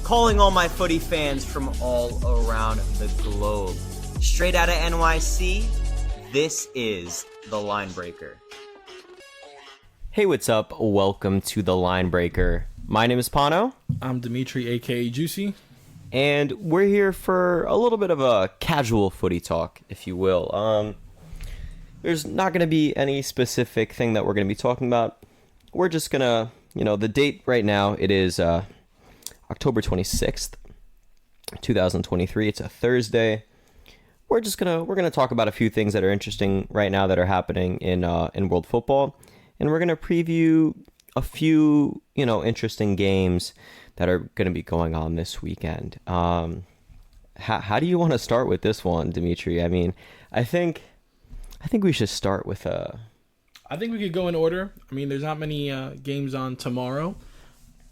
calling all my footy fans from all around the globe. Straight out of NYC, this is The Line Breaker. Hey, what's up? Welcome to The Line Breaker. My name is Pano. I'm Demetri, aka Juicy. And we're here for a little bit of a casual footy talk, if you will. There's not going to be any specific thing that we're going to be talking about. We're just going to, the date right now, it is October 26th, 2023. It's a Thursday. We're going to talk about a few things that are interesting right now that are happening in world football. And we're going to preview a few, interesting games that are going to be going on this weekend. How do you want to start with this one, Demetri? I mean, I think we should start with I think we could go in order. I mean, there's not many games on tomorrow,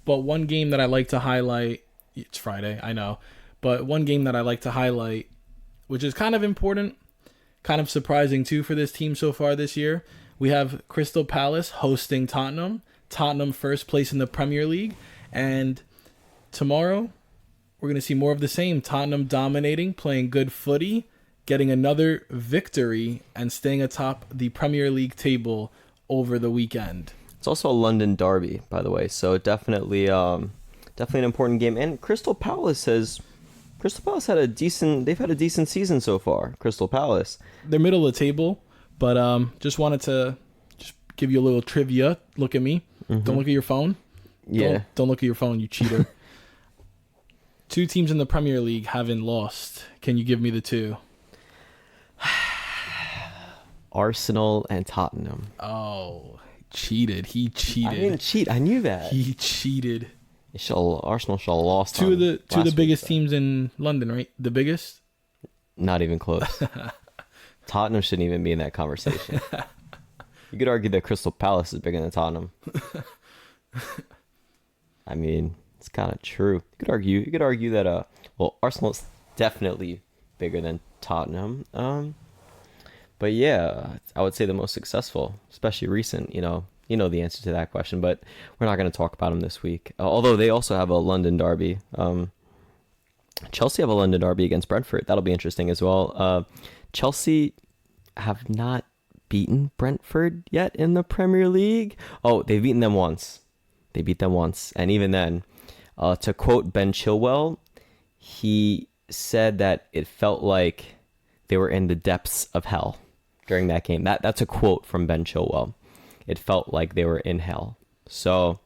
but one game that I like to highlight, it's Friday, I know, but one game that I like to highlight, which is kind of important, kind of surprising too for this team so far this year, we have Crystal Palace hosting Tottenham. Tottenham first place in the Premier League, and tomorrow we're going to see more of the same. Tottenham dominating, playing good footy, getting another victory, and staying atop the Premier League table over the weekend. It's also a London derby, by the way, so definitely an important game. And Crystal Palace had a decent season so far. Crystal Palace, they're middle of the table, but just wanted to just give you a little trivia. Look at me. Mm-hmm. Don't look at your phone. Yeah. Don't look at your phone, you cheater. Two teams in the Premier League haven't lost. Can you give me the two? Arsenal and Tottenham. Oh, cheated. He cheated. I didn't cheat. I knew that. He cheated. Arsenal should have lost. Two of the biggest teams in London, right? The biggest? Not even close. Tottenham shouldn't even be in that conversation. You could argue that Crystal Palace is bigger than Tottenham. I mean, it's kind of true. You could argue that Arsenal is definitely bigger than Tottenham. But yeah, I would say the most successful, especially recent. You know the answer to that question, but we're not going to talk about them this week. Although they also have a London derby. Chelsea have a London derby against Brentford. That'll be interesting as well. Chelsea have not beaten Brentford yet in the Premier League. Oh, they've beaten them once. They beat them once. And even then, to quote Ben Chilwell, he said that it felt like they were in the depths of hell during that game. That's a quote from Ben Chilwell. It felt like they were in hell. So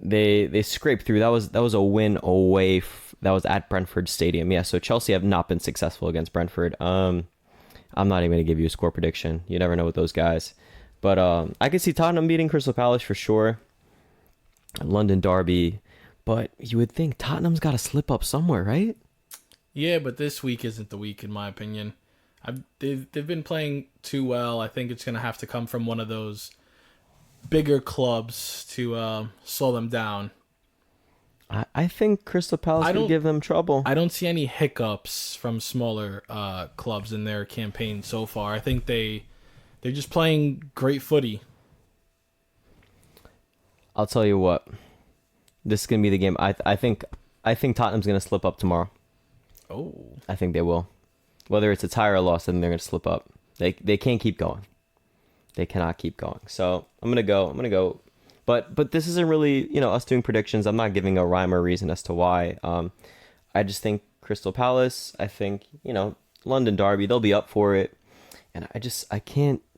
they scraped through. That was a win away. That was at Brentford Stadium. Yeah, so Chelsea have not been successful against Brentford. I'm not even going to give you a score prediction. You never know with those guys. But I could see Tottenham beating Crystal Palace for sure. London derby. But you would think Tottenham's got to slip up somewhere, right? Yeah, but this week isn't the week, in my opinion. They've been playing too well. I think it's going to have to come from one of those bigger clubs to slow them down. I think Crystal Palace will give them trouble. I don't see any hiccups from smaller clubs in their campaign so far. I think they're just playing great footy. I'll tell you what. This is going to be the game. I think Tottenham's going to slip up tomorrow. Oh. I think they will. Whether it's a tie or a loss, then they're going to slip up. They can't keep going. They cannot keep going. So I'm going to go. But this isn't really, us doing predictions. I'm not giving a rhyme or reason as to why. I just think Crystal Palace, I think, London derby, they'll be up for it. And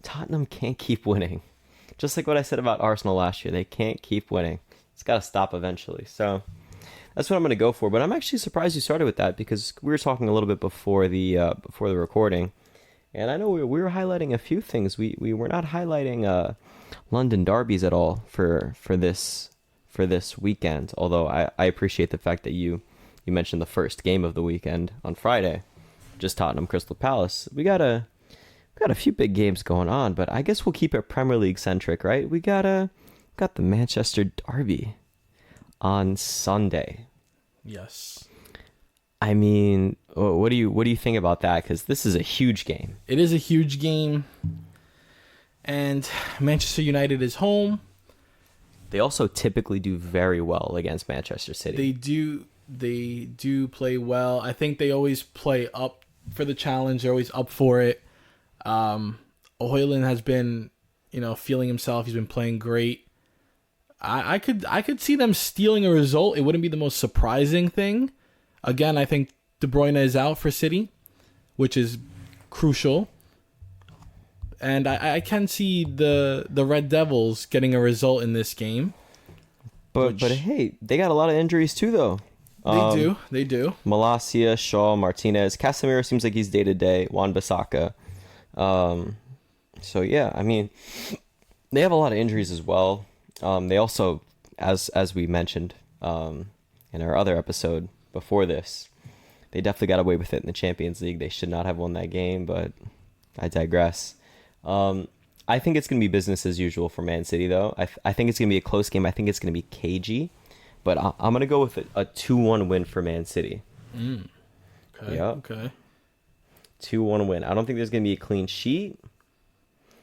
Tottenham can't keep winning. Just like what I said about Arsenal last year. They can't keep winning. It's got to stop eventually. So that's what I'm going to go for. But I'm actually surprised you started with that because we were talking a little bit before the recording. And I know we were highlighting a few things. We were not highlighting London derbies at all for this weekend. Although I appreciate the fact that you mentioned the first game of the weekend on Friday, just Tottenham Crystal Palace. We got a few big games going on, but I guess we'll keep it Premier League centric, right? We got the Manchester derby on Sunday. Yes. I mean, what do you think about that? Because this is a huge game. It is a huge game. And Manchester United is home. They also typically do very well against Manchester City. They do. They do play well. I think they always play up for the challenge. They're always up for it. Hoyland has been, feeling himself. He's been playing great. I could see them stealing a result. It wouldn't be the most surprising thing. Again, I think De Bruyne is out for City, which is crucial. And I can see the Red Devils getting a result in this game. But hey, they got a lot of injuries too, though. They do. Malacia, Shaw, Martinez. Casemiro seems like he's day-to-day. Wan-Bissaka. So, yeah, I mean, they have a lot of injuries as well. They also, as we mentioned in our other episode before this, they definitely got away with it in the Champions League. They should not have won that game, but I digress. I think it's going to be business as usual for Man City, though. I think it's going to be a close game. I think it's going to be cagey. But I'm going to go with a 2-1 win for Man City. Okay. Yep. Okay. 2-1 win. I don't think there's going to be a clean sheet.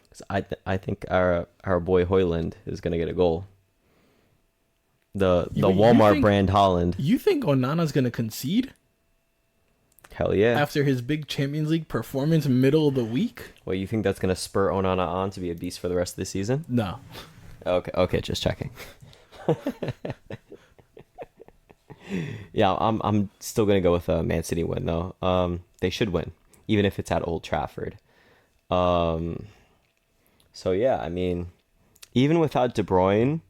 'Cause I think our boy Hoyland is going to get a goal. The Walmart brand Holland. You think Onana's going to concede? Hell yeah. After his big Champions League performance middle of the week? Well, you think that's going to spur Onana on to be a beast for the rest of the season? No. Okay, just checking. Yeah, I'm still gonna go with a Man City win though. They should win, even if it's at Old Trafford. So yeah, I mean, even without De Bruyne,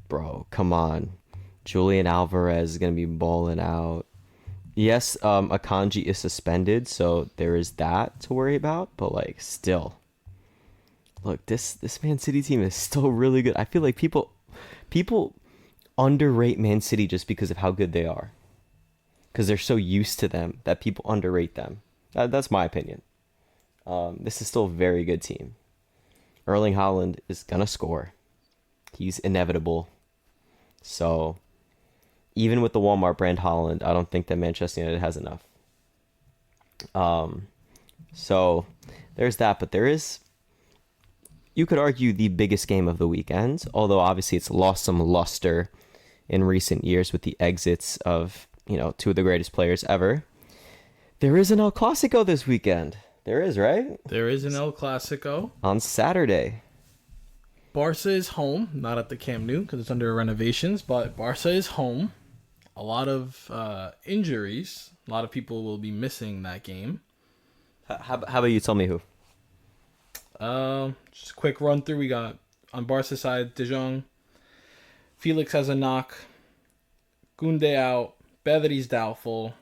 bro, come on, Julian Alvarez is gonna be balling out. Yes, Akanji is suspended, so there is that to worry about. But like, still, look, this Man City team is still really good. I feel like people underrate Man City just because of how good they are, because they're so used to them that people underrate them. That's my opinion. This is still a very good team. Erling Haaland is gonna score. He's inevitable. So even with the Walmart brand Haaland, I don't think that Manchester United has enough. So there's that, but there is, you could argue, the biggest game of the weekend, although obviously it's lost some luster in recent years with the exits of, two of the greatest players ever. There is an El Clasico this weekend. There is, right? There is an El Clasico. On Saturday. Barca is home, not at the Camp Nou because it's under renovations, but Barca is home. A lot of injuries. A lot of people will be missing that game. How about you tell me who? Just a quick run through. We got on Barca side, De Jong. Felix has a knock. Gunde out. Bedri's doubtful.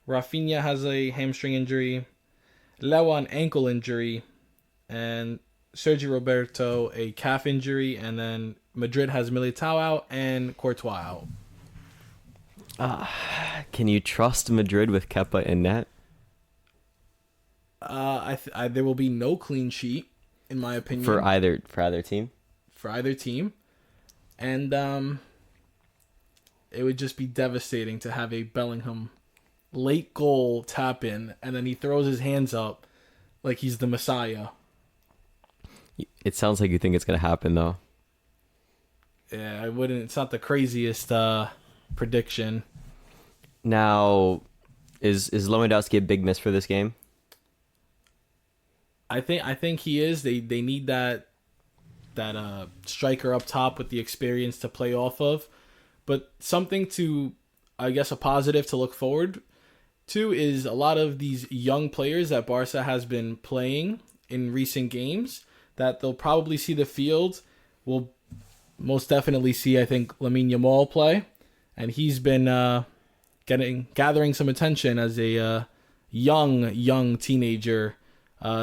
Rafinha has a hamstring injury. Lewa an ankle injury. And Sergio Roberto a calf injury. And then Madrid has Militao out and Courtois out. Can you trust Madrid with Kepa in net? There will be no clean sheet, in my opinion, For either team. For either team, and it would just be devastating to have a Bellingham late goal tap in, and then he throws his hands up like he's the Messiah. It sounds like you think it's gonna happen though. Yeah, I wouldn't. It's not the craziest prediction. Now, is Lewandowski a big miss for this game? I think he is. They need that striker up top with the experience to play off of. But something to, I guess, a positive to look forward to is a lot of these young players that Barca has been playing in recent games that they'll probably see the field. We'll most definitely see, I think, Lamine Yamal play, and he's been gathering some attention as a young teenager,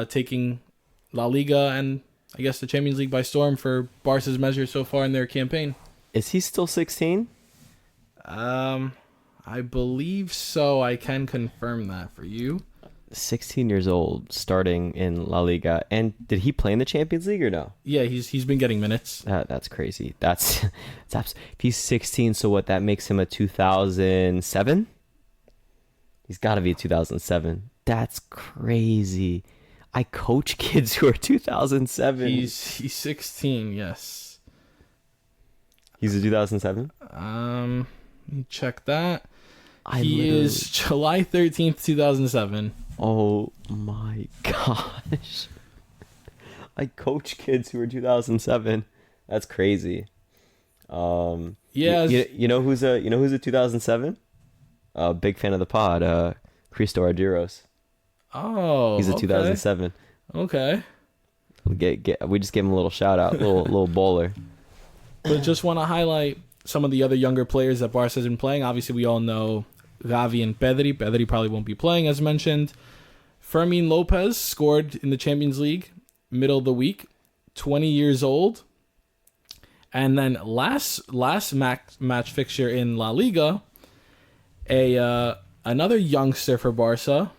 taking La Liga and I guess the Champions League by storm for Barca's measure so far in their campaign. Is he still 16? I believe so. I can confirm that for you. 16 years old, starting in La Liga. And did he play in the Champions League or no? Yeah, he's been getting minutes. That's crazy. That's if he's 16, so what, that makes him a 2007? He's got to be a 2007. That's crazy. I coach kids who are 2007. He's 16, yes. He's a 2007? Let me check that. He is July 13th, 2007. Oh my gosh. I coach kids who are 2007. That's crazy. Yeah. You know who's a 2007? Big fan of the pod. Cristo Arduros. Oh, He's a okay. 2007. Okay. We just gave him a little shout out, little bowler. But just want to highlight some of the other younger players that Barca's been playing. Obviously, we all know Gavi and Pedri. Pedri probably won't be playing, as mentioned. Fermin Lopez scored in the Champions League middle of the week, 20 years old. And then last match fixture in La Liga, another youngster for Barca.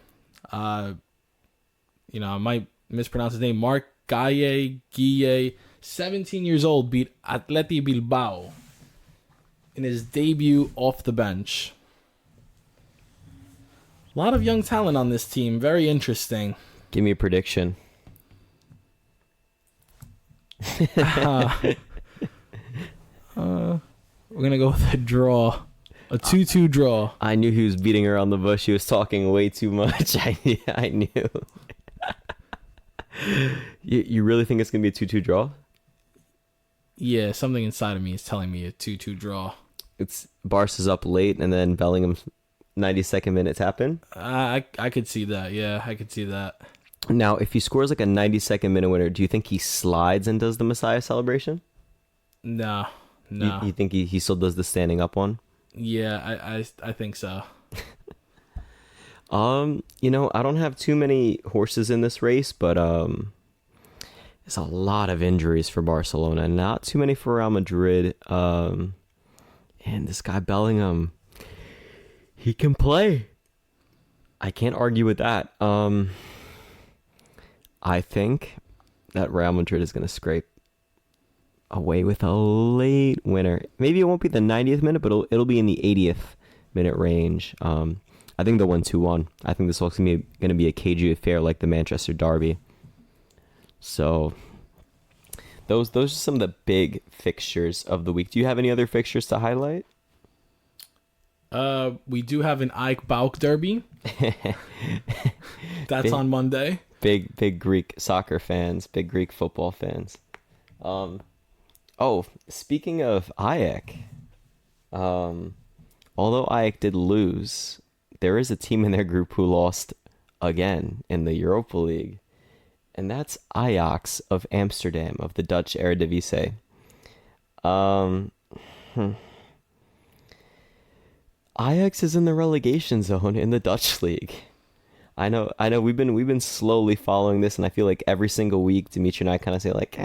I might mispronounce his name. Marc Guille, 17 years old, beat Atleti Bilbao in his debut off the bench. A lot of young talent on this team. Very interesting. Give me a prediction. We're going to go with a draw. A 2-2 draw. I knew he was beating around the bush. He was talking way too much. I knew. You really think it's going to be a 2-2 draw? Yeah, something inside of me is telling me a 2-2 draw. It's Barca's up late and then Bellingham's 92nd minutes happen. I could see that. Yeah, I could see that. Now, if he scores like a 92nd minute winner, do you think he slides and does the Messiah celebration? No. You think he still does the standing up one? Yeah, I think so. I don't have too many horses in this race, but there's a lot of injuries for Barcelona. Not too many for Real Madrid. And this guy Bellingham, he can play. I can't argue with that. I think that Real Madrid is going to scrape away with a late winner. Maybe it won't be the 90th minute, but it'll be in the 80th minute range. I think they'll win 2-1. I think this looks going to be a cagey affair like the Manchester Derby. So those are some of the big fixtures of the week. Do you have any other fixtures to highlight? We do have an Ike Bauk derby. That's on Monday. Big Greek soccer fans, big Greek football fans. Speaking of Ajax, although Ajax did lose, there is a team in their group who lost again in the Europa League, and that's Ajax of Amsterdam of the Dutch Eredivisie. Ajax is in the relegation zone in the Dutch league. I know. We've been slowly following this, and I feel like every single week, Demetri and I kind of say like,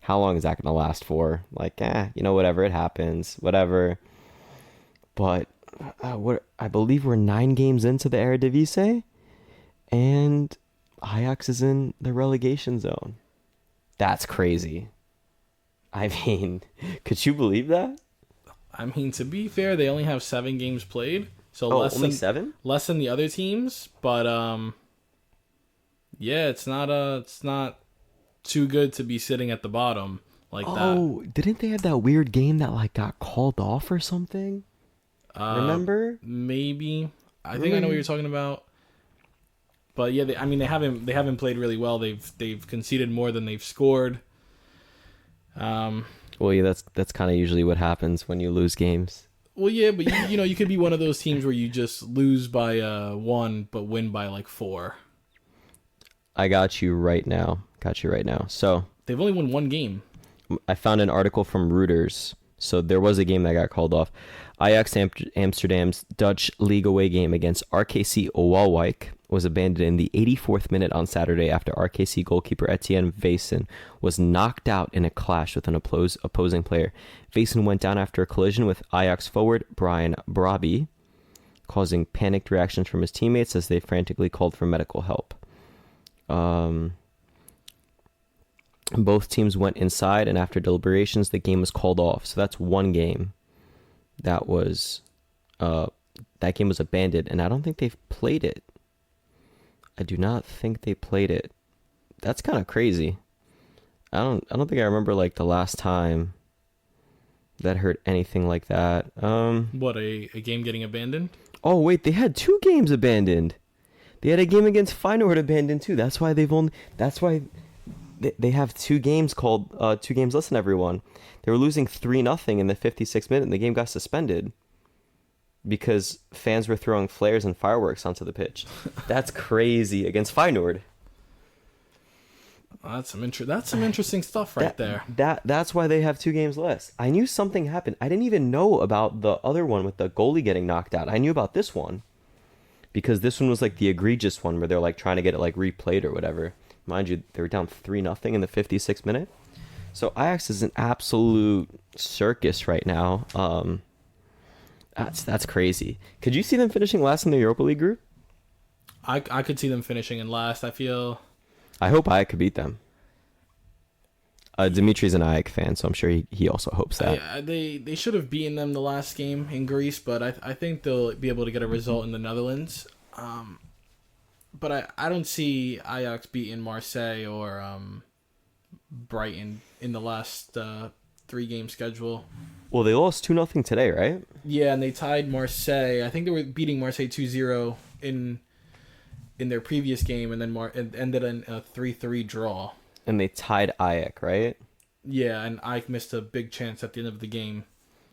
how long is that going to last for? Like, whatever, it happens, whatever. But I believe we're 9 games into the Eredivisie, and Ajax is in the relegation zone. That's crazy. I mean, could you believe that? I mean, to be fair, they only have 7 games played, so only 7? Less than the other teams. But it's not too good to be sitting at the bottom like that. Oh, didn't they have that weird game that like got called off or something? Remember? Maybe. I think I know what you're talking about. But yeah, they haven't played really well. They've conceded more than they've scored. Well, yeah, that's kind of usually what happens when you lose games. Well, yeah, but you could be one of those teams where you just lose by 1 but win by like 4. I got you right now. So they've only won 1 game. I found an article from Reuters. So there was a game that got called off. Ajax Amsterdam's Dutch league away game against RKC Waalwijk was abandoned in the 84th minute on Saturday after RKC goalkeeper Etienne Vaesen was knocked out in a clash with an opposing player. Vaesen went down after a collision with Ajax forward Brian Brobby, causing panicked reactions from his teammates as they frantically called for medical help. Both teams went inside, and after deliberations, the game was called off. So that's one game that game was abandoned, and I don't think they've played it. I do not think they played it. That's kind of crazy. I don't think I remember like the last time that heard anything like that. What, a game getting abandoned? Oh wait, they had 2 games abandoned. They had a game against Feyenoord abandoned too. That's why they have 2 games called 2 games less than everyone. They were losing 3-0 in the 56th minute, and the game got suspended because fans were throwing flares and fireworks onto the pitch. That's crazy against Feyenoord. That's some interesting stuff right there. That's why they have 2 games less. I knew something happened. I didn't even know about the other one with the goalie getting knocked out. I knew about this one because this one was like the egregious one where they're like trying to get it like replayed or whatever. Mind you, they were down 3-0 in the 56th minute. So Ajax is an absolute circus right now. That's crazy. Could you see them finishing last in the Europa League group? I could see them finishing in last. I hope Ajax could beat them. Dimitri's an Ajax fan, so I'm sure he also hopes that. They should have beaten them the last game in Greece, but I think they'll be able to get a result in the Netherlands. But I don't see Ajax beating Marseille or Brighton in the last 3-game schedule. Well, they lost 2-0 today, right? Yeah, and they tied Marseille. I think they were beating Marseille 2-0 in their previous game, and then it ended in a 3-3 draw. And they tied Ajax, right? Yeah, and Ajax missed a big chance at the end of the game.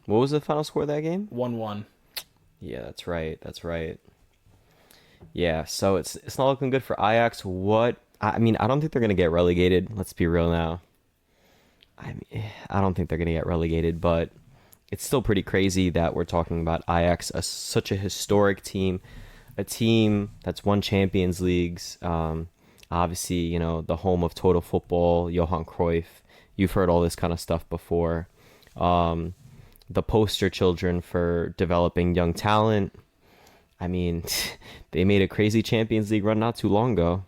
What was the final score of that game? 1-1. Yeah, that's right. Yeah, so it's not looking good for Ajax. I don't think they're going to get relegated. Let's be real now. I don't think they're going to get relegated, but it's still pretty crazy that we're talking about Ajax, such a historic team, a team that's won Champions Leagues. Obviously, the home of total football, Johan Cruyff. You've heard all this kind of stuff before. The poster children for developing young talent. I mean, they made a crazy Champions League run not too long ago.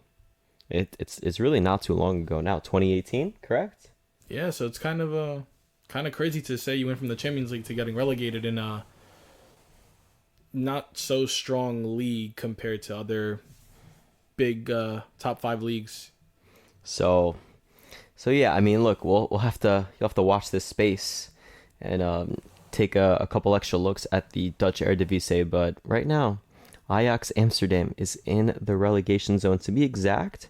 It's really not too long ago now. 2018, correct? Yeah, so it's kind of crazy to say you went from the Champions League to getting relegated in a not so strong league compared to other big top 5 leagues. So yeah, I mean, look, you'll have to watch this space and take a couple extra looks at the Dutch Eredivisie, but right now, Ajax Amsterdam is in the relegation zone. To be exact,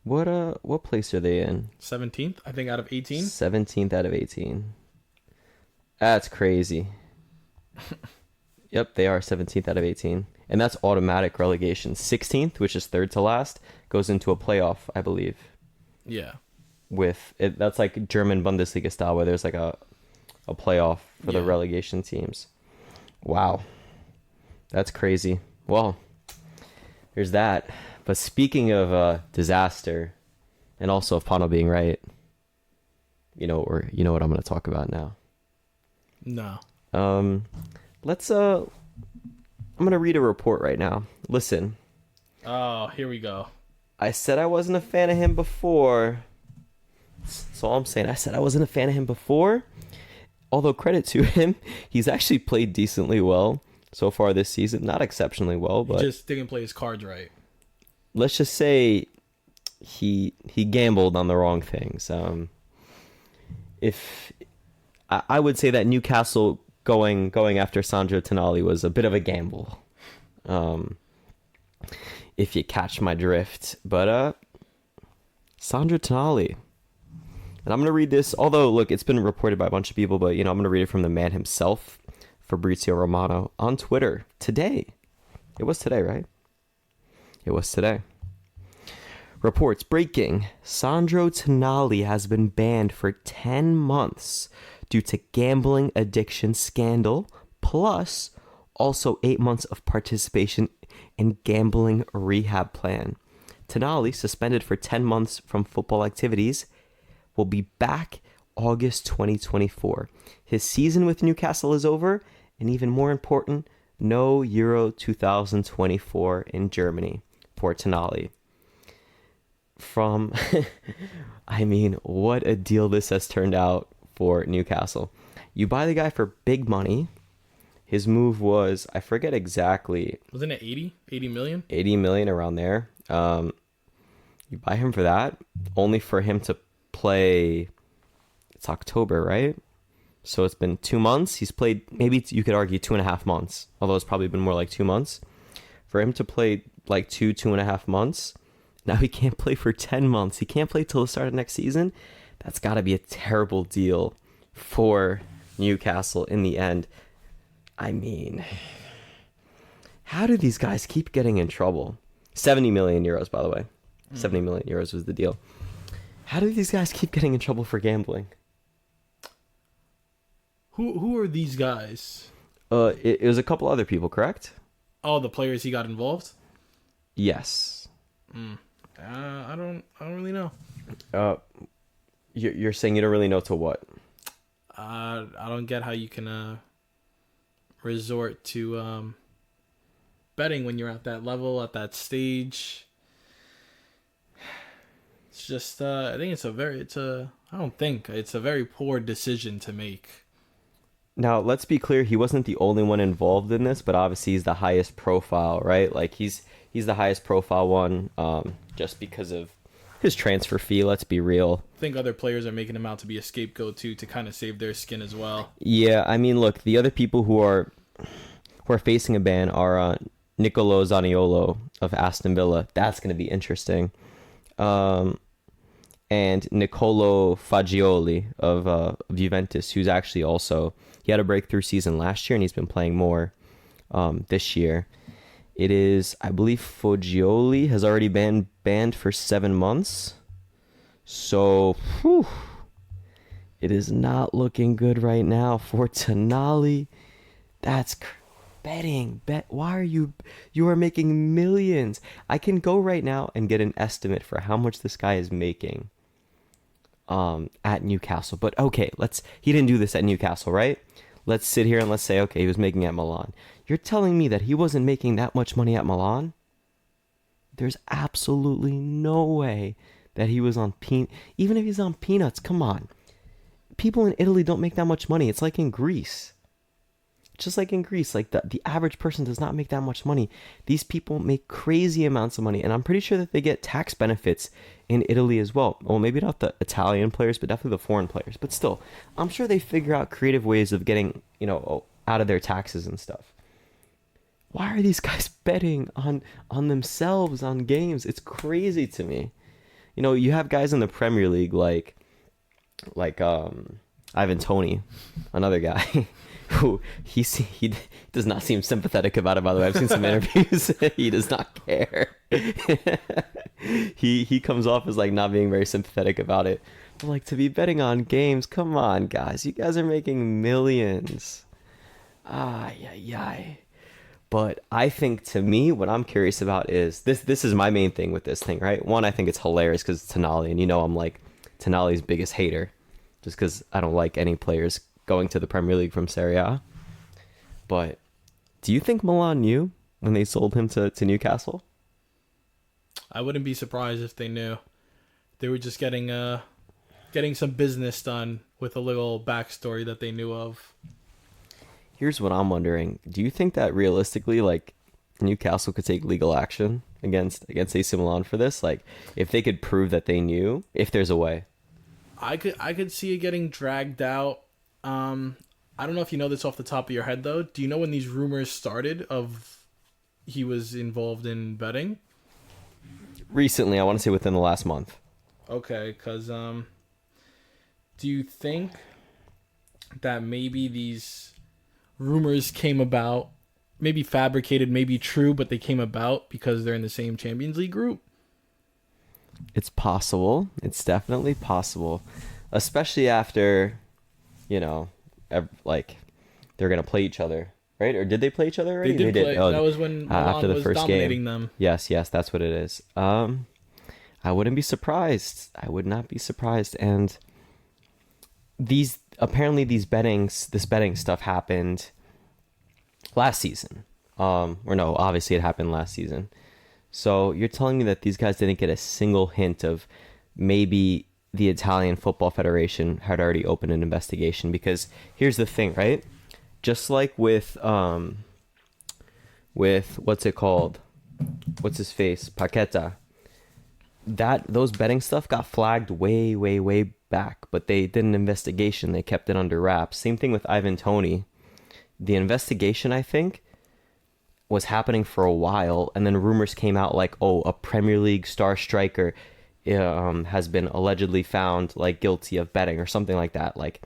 what place are they in? 17th, I think, out of 18. 17th out of 18. That's crazy. Yep, they are 17th out of 18. And that's automatic relegation. 16th, which is third to last, goes into a playoff, I believe. Yeah. That's like German Bundesliga style, where there's like a playoff for the relegation teams. Wow. That's crazy. Well, there's that. But speaking of disaster, and also of Pano being right, you know what I'm going to talk about now. No. I'm going to read a report right now. Listen. Oh, here we go. I said I wasn't a fan of him before. That's all I'm saying. I said I wasn't a fan of him before. Although credit to him, he's actually played decently well so far this season. Not exceptionally well, but he just didn't play his cards right. Let's just say he gambled on the wrong things. If I would say that Newcastle going after Sandro Tonali was a bit of a gamble. If you catch my drift. But Sandro Tonali. And I'm going to read this, although, look, it's been reported by a bunch of people, but, I'm going to read it from the man himself, Fabrizio Romano, on Twitter today. It was today, right? It was today. Reports breaking. Sandro Tonali has been banned for 10 months due to gambling addiction scandal, plus also 8 months of participation in gambling rehab plan. Tonali, suspended for 10 months from football activities, will be back August 2024. His season with Newcastle is over, and even more important, no Euro 2024 in Germany for Tonali. What a deal this has turned out for Newcastle. You buy the guy for big money. His move was, I forget exactly. Wasn't it 80 million? 80 million, around there. You buy him for that, only for him to play, it's October, right? So it's been 2 months. He's played, maybe you could argue 2.5 months, although it's probably been more like 2 months. For him to play like 2.5 months, now he can't play for 10 months. He can't play till the start of next season. That's got to be a terrible deal for Newcastle in the end. I mean, how do these guys keep getting in trouble? 70 million euros, by the way. 70 million euros was the deal. How do these guys keep getting in trouble for gambling? Who are these guys? It was a couple other people, correct? Oh, the players he got involved? Yes. I don't really know. You're saying you don't really know to what? I don't get how you can resort to betting when you're at that level, at that stage. It's just I think it's a very poor decision to make. Now, let's be clear, he wasn't the only one involved in this, but obviously he's the highest profile, right? Like he's the highest profile one, just because of his transfer fee, let's be real. I think other players are making him out to be a scapegoat too, to kind of save their skin as well. Yeah, I mean, look, the other people who are facing a ban are Nicolo Zaniolo of Aston Villa. That's going to be interesting. And Nicolo Fagioli of Juventus, who's actually also, he had a breakthrough season last year and he's been playing more this year. It is, I believe, Fagioli has already been banned for 7 months. So, it is not looking good right now for Tonali. That's betting. Why are you are making millions. I can go right now and get an estimate for how much this guy is making at Newcastle. But okay, he didn't do this at Newcastle, right? Let's sit here and let's say, okay, he was making at Milan. You're telling me that he wasn't making that much money at Milan? There's absolutely no way that he was on even if he's on peanuts, come on. People in Italy don't make that much money. It's like in Greece. Just like in Greece, like the average person does not make that much money. These people make crazy amounts of money, and I'm pretty sure that they get tax benefits in Italy as well. Well, maybe not the Italian players, but definitely the foreign players. But still, I'm sure they figure out creative ways of getting, out of their taxes and stuff. Why are these guys betting on themselves, on games? It's crazy to me. You have guys in the Premier League like Ivan Toney, another guy. Who he does not seem sympathetic about it, by the way. I've seen some interviews. He does not care. He comes off as like not being very sympathetic about it. But like, to be betting on games, come on, guys. You guys are making millions. Yeah. But I think, to me, what I'm curious about is this is my main thing with this thing, right? One, I think it's hilarious because it's Tonali, and I'm like Tonali's biggest hater, just because I don't like any players going to the Premier League from Serie A. But do you think Milan knew when they sold him to Newcastle? I wouldn't be surprised if they knew. They were just getting some business done with a little backstory that they knew of. Here's what I'm wondering. Do you think that realistically, like, Newcastle could take legal action against AC Milan for this? Like, if they could prove that they knew, if there's a way. I could see it getting dragged out. I don't know if you know this off the top of your head, though. Do you know when these rumors started of he was involved in betting? Recently, I want to say within the last month. Okay, because do you think that maybe these rumors came about, maybe fabricated, maybe true, but they came about because they're in the same Champions League group? It's possible. It's definitely possible. Especially after, like, they're going to play each other, right? Or did they play each other already? They did play. Oh, that was when Milan after the was first dominating game. them. Yes, that's what it is. I wouldn't be surprised. I would not be surprised. And this betting stuff happened last season. Or no, obviously it happened last season. So you're telling me that these guys didn't get a single hint of maybe the Italian Football Federation had already opened an investigation? Because here's the thing, right? Just like with what's it called? What's his face? Paqueta. that those betting stuff got flagged way, way, way back, but they did an investigation. They kept it under wraps. Same thing with Ivan Toney. The investigation, I think, was happening for a while, and then rumors came out like, oh, a Premier League star striker has been allegedly found like guilty of betting or something like that. Like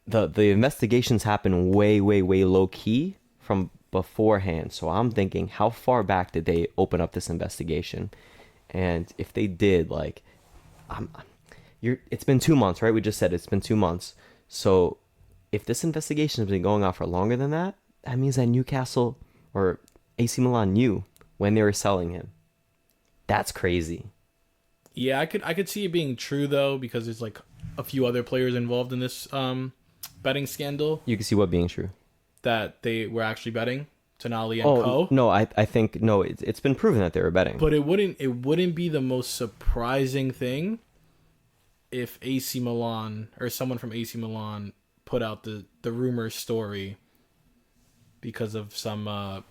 the investigations happen way, way, way low key from beforehand. So I'm thinking, how far back did they open up this investigation? And if they did, like, it's been 2 months, right? We just said it's been 2 months. So if this investigation has been going on for longer than that, that means that Newcastle or AC Milan knew when they were selling him. That's crazy. Yeah, I could see it being true though, because there's like a few other players involved in this betting scandal. You can see what being true. That they were actually betting, Tonali and Co. No, I think no, it's been proven that they were betting. But it wouldn't be the most surprising thing if AC Milan or someone from AC Milan put out the rumor story because of some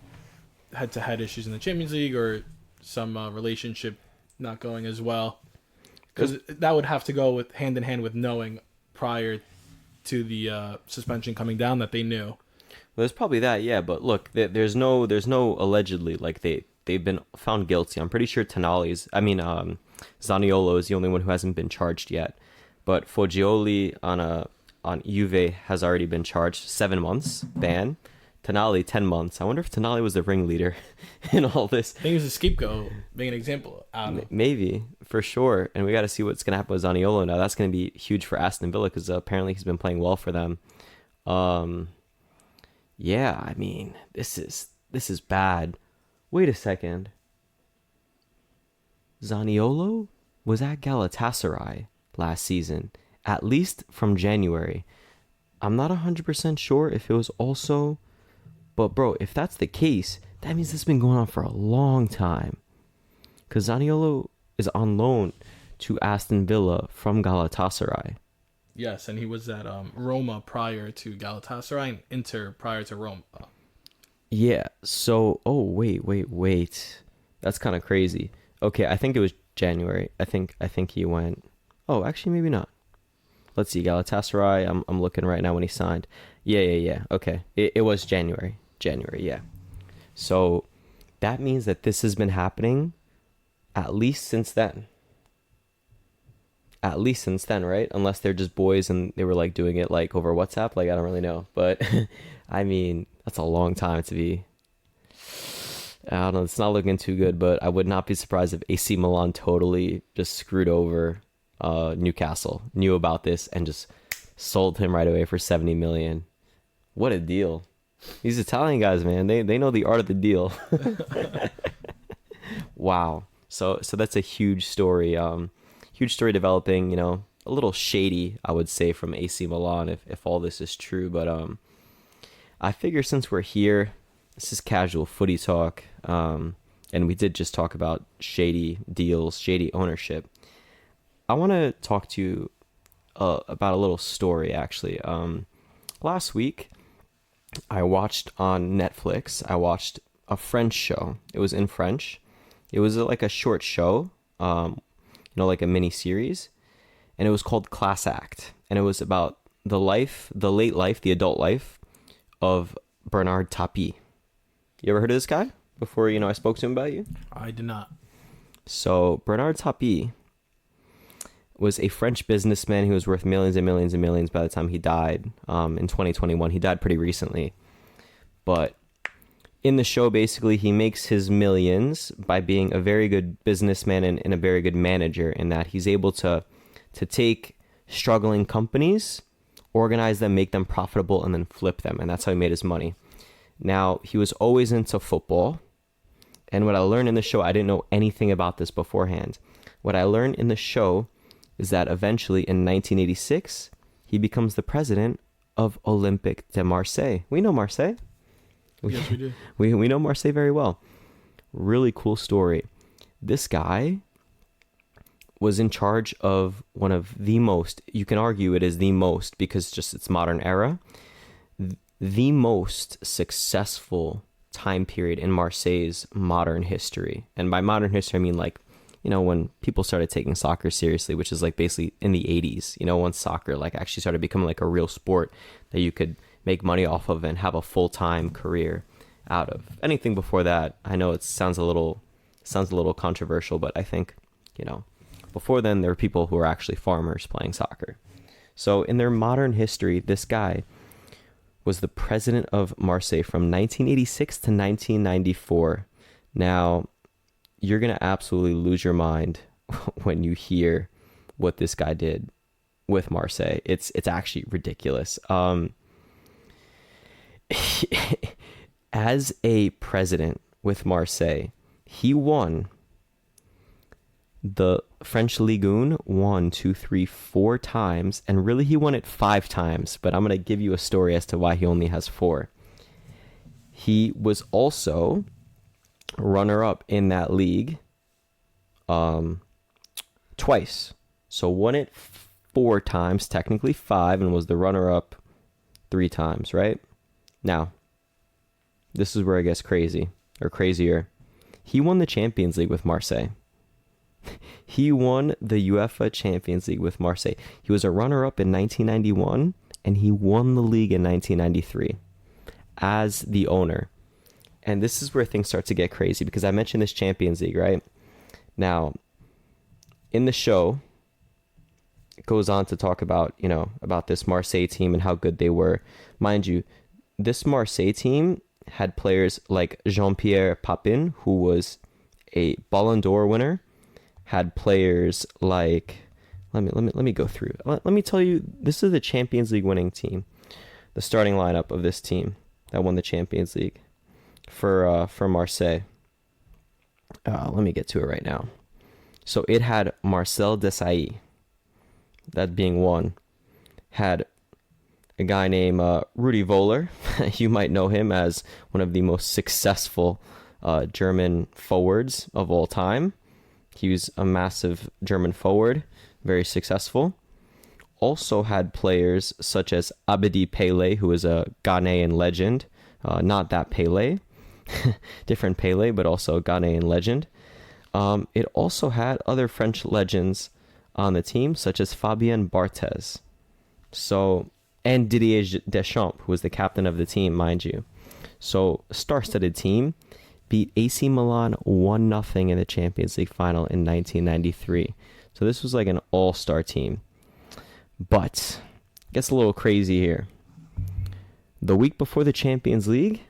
head-to-head issues in the Champions League or some relationship not going as well. Because that would have to go with hand in hand with knowing prior to the suspension coming down that they knew. Well, there's probably that, yeah. But look, there's no allegedly, like they've been found guilty. I'm pretty sure Zaniolo is the only one who hasn't been charged yet. But Foggioli on Juve has already been charged, 7 months ban. Tonali 10 months. I wonder if Tonali was the ringleader in all this. I think he was a scapegoat, being an example. Maybe, for sure. And we got to see what's going to happen with Zaniolo now. That's going to be huge for Aston Villa because apparently he's been playing well for them. Yeah, I mean, this is bad. Wait a second. Zaniolo was at Galatasaray last season, at least from January. I'm not 100% sure if it was also... But, bro, if that's the case, that means this has been going on for a long time. Because Zaniolo is on loan to Aston Villa from Galatasaray. Yes, and he was at Roma prior to Galatasaray and Inter prior to Roma. Yeah, so... Oh, wait. That's kind of crazy. Okay, I think it was January. I think he went... Oh, actually, maybe not. Let's see, Galatasaray, I'm looking right now when he signed. Yeah. Okay, it was January, yeah. So that means that this has been happening at least since then. Right? Unless they're just boys and they were like doing it like over WhatsApp. Like, I don't really know. But I mean, that's a long time to be. I don't know. It's not looking too good, but I would not be surprised if AC Milan totally just screwed over Newcastle, knew about this and just sold him right away for 70 million. What a deal. These Italian guys, man, they know the art of the deal. Wow. So that's a huge story developing, you know, a little shady, I would say, from AC Milan if all this is true, but I figure since we're here, this is casual footy talk, and we did just talk about shady deals, shady ownership. I want to talk to you about a little story, actually. Last week, I watched on Netflix, a French show. It was in French. It was like a short show, like a mini series. And it was called Class Act. And it was about the adult life of Bernard Tapie. You ever heard of this guy before, I spoke to him about you? I did not. So Bernard Tapie was a French businessman who was worth millions and millions and millions by the time he died in 2021. He died pretty recently. But in the show, basically, he makes his millions by being a very good businessman and a very good manager, in that he's able to take struggling companies, organize them, make them profitable, and then flip them. And that's how he made his money. Now, he was always into football. And what I learned in the show, I didn't know anything about this beforehand. What I learned in the show is that eventually in 1986, he becomes the president of Olympique de Marseille. We know Marseille. Yes, we do. We know Marseille very well. Really cool story. This guy was in charge of one of the most, you can argue it is the most, because just it's modern era, the most successful time period in Marseille's modern history. And by modern history, I mean like when people started taking soccer seriously, which is like basically in the 80s, once soccer like actually started becoming like a real sport that you could make money off of and have a full-time career out of. Anything before that, I know it sounds a little controversial, but I think, before then there were people who were actually farmers playing soccer. So in their modern history, this guy was the president of Marseille from 1986 to 1994. Now, you're going to absolutely lose your mind when you hear what this guy did with Marseille. It's actually ridiculous. As a president with Marseille, he won the French Ligue 1, 2, 3, 4 times, and really he won it 5 times, but I'm going to give you a story as to why he only has 4. He was also runner-up in that league twice. So won it 4 times, technically 5, and was the runner-up 3 times, right? Now, this is where it gets crazy, or crazier. He won the Champions League with Marseille. He won the UEFA Champions League with Marseille. He was a runner-up in 1991, and he won the league in 1993 as the owner. And this is where things start to get crazy, because I mentioned this Champions League, right? Now, in the show, it goes on to talk about, about this Marseille team and how good they were. Mind you, this Marseille team had players like Jean-Pierre Papin, who was a Ballon d'Or winner, had players like, let me go through. Let me tell you, this is the Champions League winning team, the starting lineup of this team that won the Champions League for Marseille. Let me get to it right now. So it had Marcel Desailly, that being one, had a guy named Rudi Völler. You might know him as one of the most successful German forwards of all time. He was a massive German forward, very successful. Also had players such as Abedi Pele, who is a Ghanaian legend. Not that Pele, different Pele, but also a Ghanaian legend. It also had other French legends on the team, such as Fabien Barthez. And Didier Deschamps, who was the captain of the team, mind you. So, a star-studded team. Beat AC Milan 1-0 in the Champions League final in 1993. So this was like an all-star team. But it gets a little crazy here. The week before the Champions League,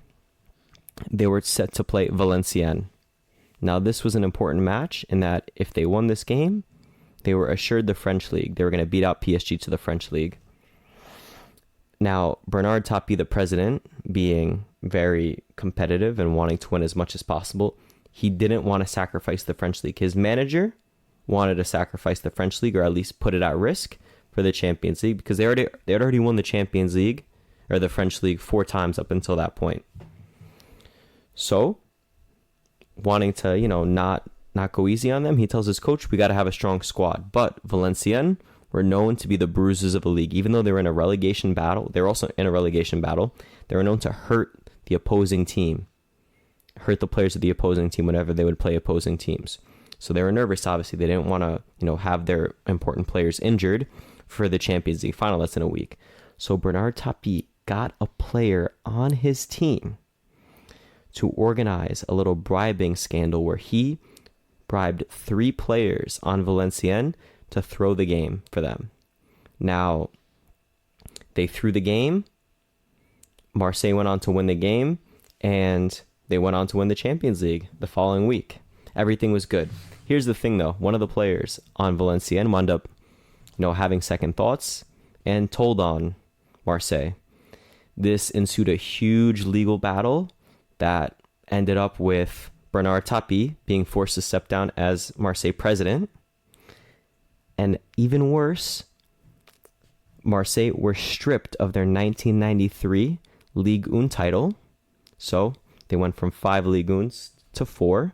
they were set to play Valenciennes. Now this was an important match in that if they won this game, they were assured the French League. They were going to beat out PSG to the French League. Now, Bernard Tapie, the president, being very competitive and wanting to win as much as possible, he didn't want to sacrifice the French League. His manager wanted to sacrifice the French League, or at least put it at risk for the Champions League, because they had already won the Champions League, or the French League, 4 times up until that point. So, wanting to, not go easy on them, he tells his coach, we got to have a strong squad. But Valenciennes were known to be the bruisers of the league. Even though they were in a relegation battle, they were also in a relegation battle. They were known to hurt the opposing team, hurt the players of the opposing team whenever they would play opposing teams. So they were nervous, obviously. They didn't want to, have their important players injured for the Champions League final that's in a week. So Bernard Tapie got a player on his team to organize a little bribing scandal where he bribed 3 players on Valenciennes to throw the game for them. Now, they threw the game. Marseille went on to win the game, and they went on to win the Champions League the following week. Everything was good. Here's the thing, though. One of the players on Valenciennes wound up, having second thoughts and told on Marseille. This ensued a huge legal battle that ended up with Bernard Tapie being forced to step down as Marseille president. And even worse, Marseille were stripped of their 1993 Ligue 1 title. So they went from 5 Ligue 1s to 4.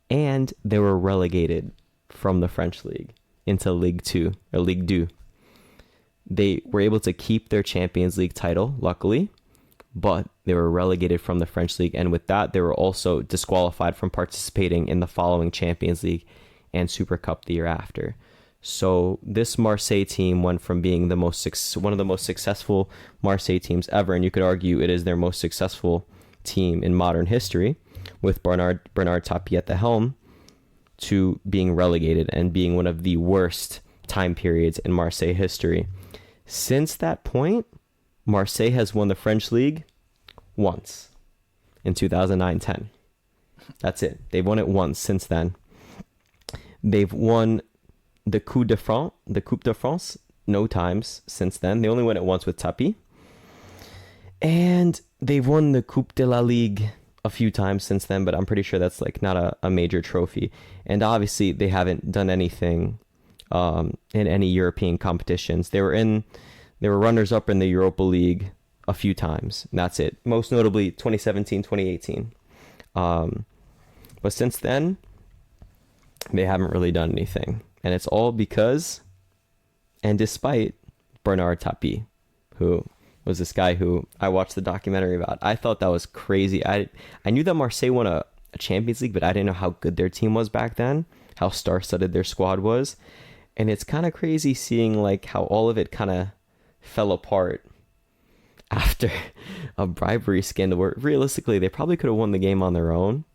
And they were relegated from the French League into Ligue 2 or Ligue 2. They were able to keep their Champions League title, luckily, but they were relegated from the French League. And with that, they were also disqualified from participating in the following Champions League and Super Cup the year after. So this Marseille team went from being one of the most successful Marseille teams ever, and you could argue it is their most successful team in modern history, with Bernard Tapie at the helm, to being relegated and being one of the worst time periods in Marseille history. Since that point, Marseille has won the French league once, in 2009-10. That's it. They've won it once since then. They've won the Coupe de France, no times since then. They only won it once with Tapie. And they've won the Coupe de la Ligue a few times since then, but I'm pretty sure that's like not a major trophy. And obviously they haven't done anything in any European competitions. They were runners up in the Europa League a few times, and that's it. Most notably 2017, 2018. But since then, they haven't really done anything. And it's all because, and despite, Bernard Tapie, who was this guy who I watched the documentary about. I thought that was crazy. I knew that Marseille won a Champions League, but I didn't know how good their team was back then, how star-studded their squad was. And it's kind of crazy seeing like how all of it kind of fell apart after a bribery scandal where realistically they probably could have won the game on their own.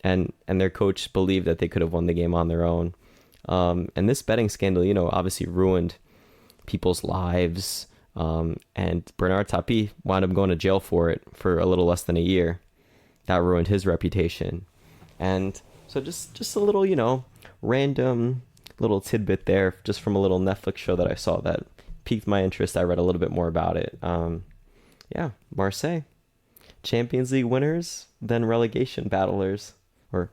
And their coach believed that they could have won the game on their own. And this betting scandal, obviously ruined people's lives. And Bernard Tapie wound up going to jail for it for a little less than a year. That ruined his reputation. And so just a little, random little tidbit there, just from a little Netflix show that I saw that piqued my interest. I read a little bit more about it. Marseille, Champions League winners, then relegation battlers, or,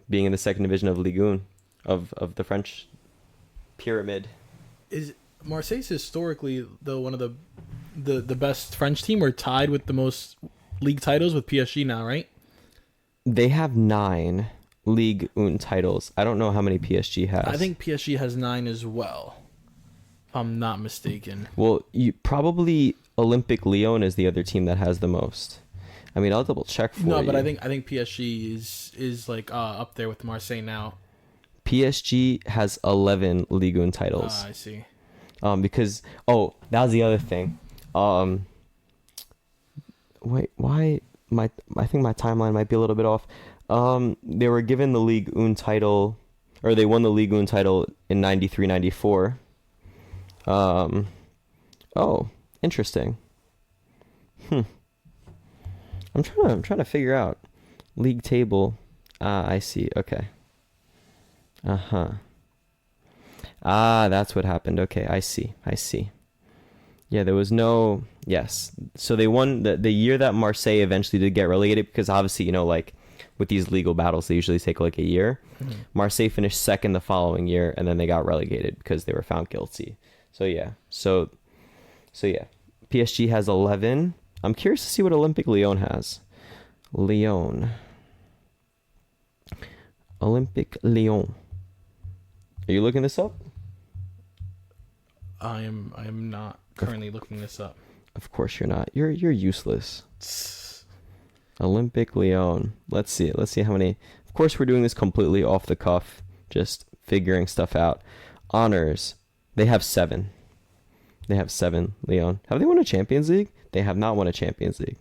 being in the second division of Ligue 1 of the French pyramid. Is Marseille's historically one of the best French team, or tied with the most league titles with PSG now, right? They have 9 Ligue 1 titles. I don't know how many PSG has. I think PSG has 9 as well, if I'm not mistaken. Well, probably Olympique Lyon is the other team that has the most. I mean, I'll double check for you. No, but I think PSG is like up there with Marseille now. PSG has 11 Ligue 1 titles. I see. Because that was the other thing. Wait, why I think my timeline might be a little bit off. They were given the Ligue 1 title, or they won the Ligue 1 title in 93-94. Interesting. I'm trying to figure out league table. I see. Okay. That's what happened. Okay, I see. Yeah, there was no... Yes. So they won the year that Marseille eventually did get relegated, because obviously, like with these legal battles, they usually take like a year. Mm-hmm. Marseille finished second the following year, and then they got relegated because they were found guilty. So yeah. So yeah. PSG has 11. I'm curious to see what Olympique Lyon has. Olympique Lyon. Are you looking this up? I am not currently looking this up. Of course you're not. You're useless. Olympique Lyon. Let's see how many. Of course we're doing this completely off the cuff, just figuring stuff out. Honors. They have 7. Lyon. Have they won a Champions League? They have not won a Champions League.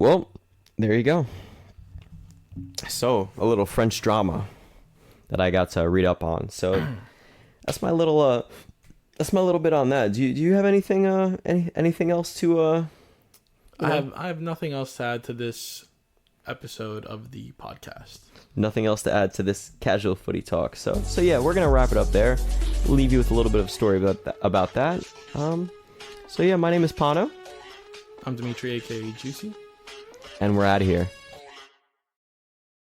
Well, there you go. So, a little French drama that I got to read up on. So, that's my little bit on that. Do you have anything anything else to I have nothing else to add to this episode of the podcast. Nothing else to add to this casual footy talk. So yeah, we're gonna wrap it up there. Leave you with a little bit of story about that. So yeah, my name is Pano. I'm Demetri, aka Juicy, and we're out of here.